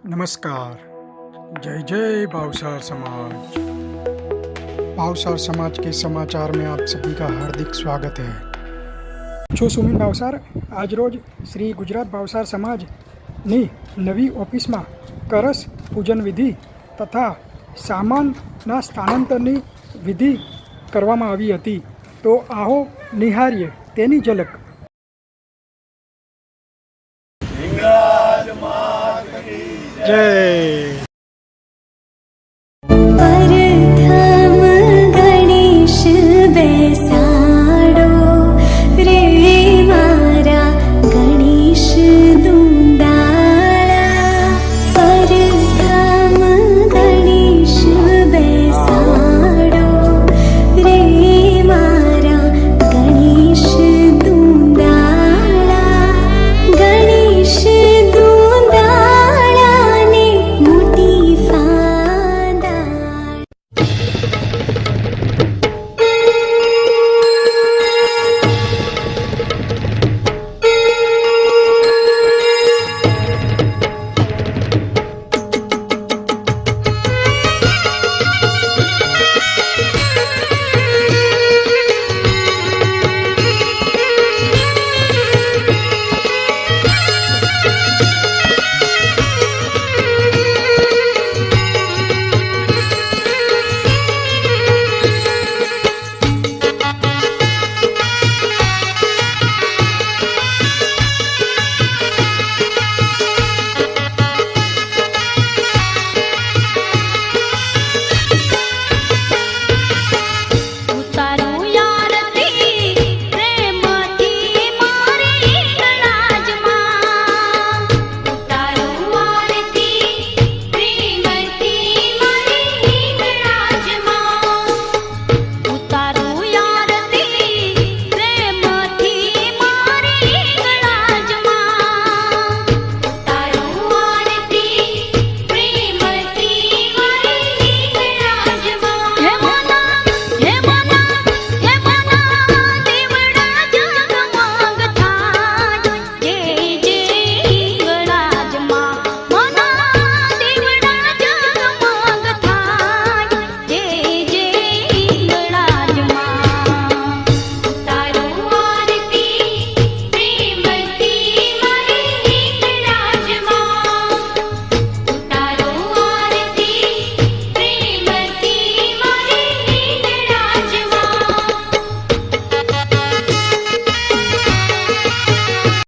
नमस्कार। जय जय भावसार समाज। भावसार समाज के समाचार में आप सभी का हार्दिक स्वागत है। છું સુમિન ભાવસાર। આજરોજ શ્રી ગુજરાત ભાવસાર સમાજની નવી ઓફિસમાં કરસ પૂજન વિધિ તથા સામાનના સ્થાનાંતરની વિધિ કરવામાં આવી હતી। તો આવો નિહાળીએ તેની ઝલક। જય